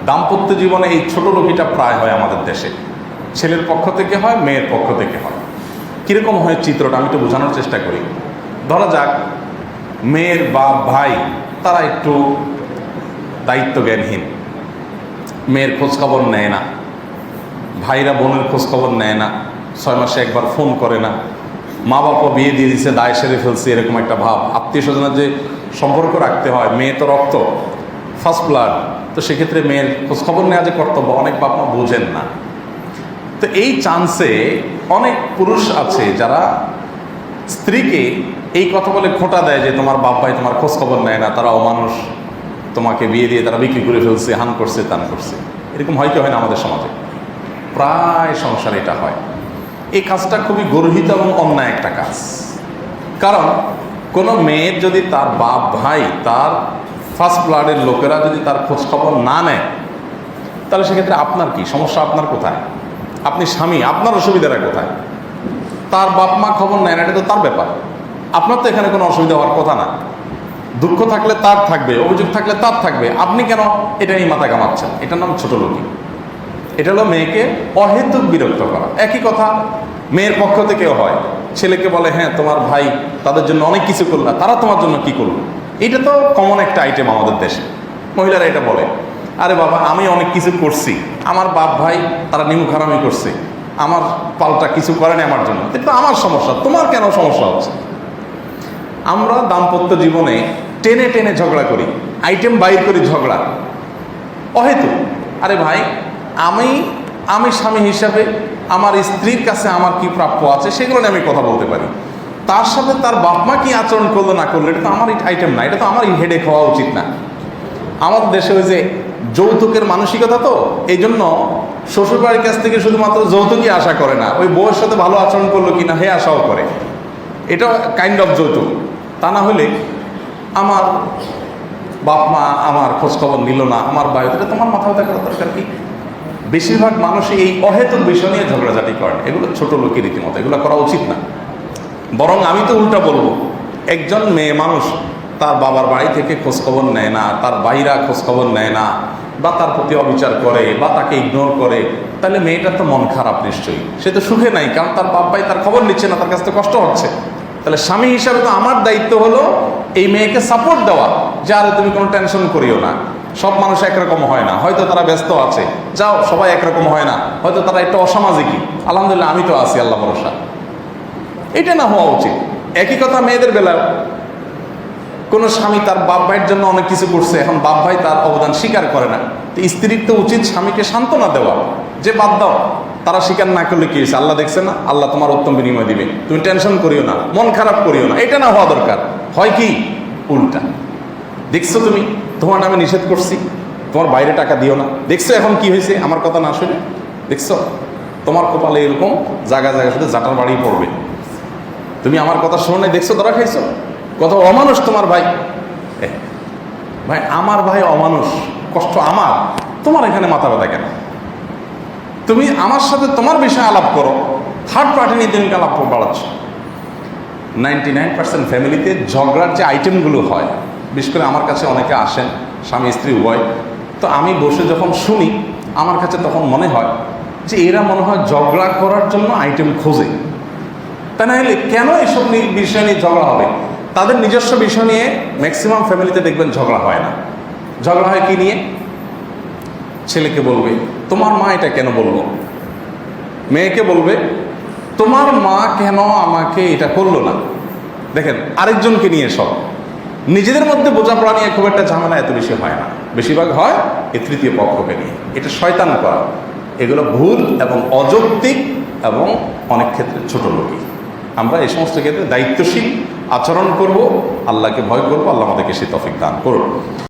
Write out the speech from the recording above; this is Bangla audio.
দাম্পত্য জীবনে এই ছোট লোকিটা প্রায় হয় আমাদের দেশে, ছেলের পক্ষ থেকে হয়, মেয়ের পক্ষ থেকে হয়। কীরকম হয় চিত্রটা আমি একটু বোঝানোর চেষ্টা করি। ধরা যাক মেয়ের বাপ ভাই তারা একটু দায়িত্ব জ্ঞানহীন, মেয়ের খোঁজখবর নেয় না, ভাইরা বোনের খোঁজখবর নেয় না, 6 মাসে একবার ফোন করে না, মা বাবা বিয়ে দিয়ে দিচ্ছে, দায় সেরে ফেলছে, এরকম একটা ভাব। আত্মীয় স্বজনের যে সম্পর্ক রাখতে হয়, মেয়ে তো রক্ত, ফার্স্ট ব্লাড, তো সেক্ষেত্রে মেয়ের খোঁজখবর নেওয়া যে কর্তব্য অনেক বাপ মা বোঝেন না। তো এই চান্সে অনেক পুরুষ আছে যারা স্ত্রীকে এই কথা বলে খোঁটা দেয় যে তোমার বাপ ভাই তোমার খোঁজখবর নেয় না, তারা অমানুষ, তোমাকে বিয়ে দিয়ে তারা বিক্রি করে ফেলছে, হান করছে, তান করছে। এরকম হয় কি হয় না আমাদের সমাজে? প্রায় সংসারে এটা হয়। এই কাজটা খুবই গর্হিত এবং অন্যায় একটা কাজ। কারণ কোনো মেয়ের যদি তার বাপ ভাই, তার ফার্স্ট ব্লাডের লোকেরা যদি তার খোঁজখবর না নেয়, তাহলে সেক্ষেত্রে আপনার কি সমস্যা? আপনার কোথায়? আপনি স্বামী, আপনার অসুবিধাটা কোথায়? তার বাপ মা খবর নেয় না, এটা তো তার ব্যাপার। আপনার তো এখানে কোনো অসুবিধা হওয়ার কথা না। দুঃখ থাকলে তার থাকবে, অভিযোগ থাকলে তার থাকবে, আপনি কেন এটা নিয়ে মাথা কামাচ্ছেন? এটার নাম ছোট লোকই। এটা হলো মেয়েকে অহেতুক বিরক্ত করা। একই কথা মেয়ের পক্ষ থেকেও হয়, ছেলেকে বলে হ্যাঁ তোমার ভাই তাদের জন্য অনেক কিছু করলো, তারা তোমার জন্য কি করলো? এটা তো কমন একটা আইটেম আমাদের দেশে, মহিলারা এটা বলে। আরে বাবা, আমি অনেক কিছু করছি, আমার বাপ ভাই তারা নিমুখারামি করছে, আমার পাল্টা কিছু করেনি আমার জন্য, এটা আমার সমস্যা, তোমার কেন সমস্যা হচ্ছে? আমরা দাম্পত্য জীবনে টেনে টেনে ঝগড়া করি, আইটেম বাইর করি ঝগড়া অহেতুক। আরে ভাই, আমি স্বামী হিসাবে আমার স্ত্রীর কাছে আমার কি প্রাপ্য আছে সেগুলো নিয়ে আমি কথা বলতে পারি। তার সাথে তার বাপ মা কি আচরণ করলো না করলো এটা তো আমার আইটেম না, এটা তো আমার হেডেক হওয়া উচিত না। আমাদের দেশে ওই যে যৌতুকের মানসিকতা, তো এই জন্য শ্বশুরবাড়ির কাছ থেকে শুধুমাত্র যৌতুকই আশা করে না, ওই বউয়ের সাথে ভালো আচরণ করলো কিনা হে আশাও করে। এটা কাইন্ড অফ যৌতুক। তা না হলে আমার বাপ মা আমার খোঁজখবর নিল না, আমার ভাই, এটা তোমার মাথা ব্যথা করার দরকার কি? বেশিরভাগ মানুষই এই অহেতুক বিষয় নিয়ে ঝগড়াঝাটি করেন, এগুলো ছোট লোকের রীতিমতো, এগুলো করা উচিত না। বরং আমি তো উল্টা বলবো, একজন মেয়ে মানুষ তার বাবার বাড়ি থেকে খোঁজখবর নেয় না, তার ভাইরা খোঁজখবর নেয় না, বা তার প্রতি অবিচার করে, বা তাকে ইগনোর করে, তাহলে মেয়েটার তো মন খারাপ নিশ্চয়ই, সে তো সুখে নাই, কারণ তার বাপ ভাই তার খবর নিচ্ছে না, তার কাছে তো কষ্ট হচ্ছে। তাহলে স্বামী হিসাবে তো আমার দায়িত্ব হলো এই মেয়েকে সাপোর্ট দেওয়া, যে আরে তুমি কোনো টেনশন করিও না, সব মানুষ একরকম হয় না, হয়তো তারা ব্যস্ত আছে, যাও, সবাই একরকম হয় না, হয়তো তারা একটু অসামাজিকই, আলহামদুলিল্লাহ আমি তো আছি, আল্লাহ ভরসা। এটা না হওয়া উচিত। একই কথা মেয়েদের বেলায়, কোনো স্বামী তার বাপ ভাইয়ের জন্য অনেক কিছু করছে, এখন বাপ ভাই তার অবদান স্বীকার করে না, তো স্ত্রীর তো উচিত স্বামীকে সান্ত্বনা দেওয়া, যে বাদ দাও, তারা স্বীকার না করলে কি হয়েছে, আল্লাহ দেখছে না, আল্লাহ তোমার উত্তম বিনিময় দিবে, তুমি টেনশন করিও না, মন খারাপ করিও না। এটা না হওয়া দরকার। হয় কি উল্টা, দেখছো তুমি, তোমার নামে নিষেধ করছি, তোমার বাইরে টাকা দিও না, দেখছো এখন কি হয়েছে আমার কথা না শুনে, দেখছো তোমার কপালে এরকম জায়গা জায়গা শুধু জাটার বাড়ি পড়বে, তুমি আমার কথা শোনো নাই, দেখছো ধরা খাইছো, কত অমানুষ তোমার ভাই। ভাই আমার ভাই অমানুষ, কষ্ট আমার, তোমার এখানে মাথা ব্যথা কেন? তুমি আমার সাথে তোমার বিষয়ে আলাপ করো, থার্ড পার্টি নিয়ে তুমি আলাপ বাড়াচ্ছ। 99% ফ্যামিলিতে ঝগড়ার যে আইটেমগুলো হয়, বিশেষ করে আমার কাছে অনেকে আসেন স্বামী স্ত্রী উভয়, তো আমি বসে যখন শুনি আমার কাছে তখন মনে হয় যে এরা মনে হয় ঝগড়া করার জন্য আইটেম খোঁজে। তা না হলে কেন এসব বিষয় নিয়ে ঝগড়া হবে? তাদের নিজস্ব বিষয় নিয়ে ম্যাক্সিমাম ফ্যামিলিতে দেখবেন ঝগড়া হয় না। ঝগড়া হয় কি নিয়ে? ছেলেকে বলবে তোমার মা এটা কেন বললো, মেয়েকে বলবে তোমার মা কেন আমাকে এটা করলো না। দেখেন, আরেকজনকে নিয়ে সব, নিজেদের মধ্যে বোঝাপড়া নিয়ে খুব একটা ঝামেলা এত বেশি হয় না, বেশিরভাগ হয় এই তৃতীয় পক্ষকে নিয়ে। এটা শয়তান করা, এগুলো ভুল এবং অযৌক্তিক এবং অনেক ক্ষেত্রে ছোট লোকই। আমরা এই সমস্ত ক্ষেত্রে দায়িত্বশীল আচরণ করব, আল্লাহকে ভয় করব, আল্লাহ আমাদেরকে সে তৌফিক দান করুন।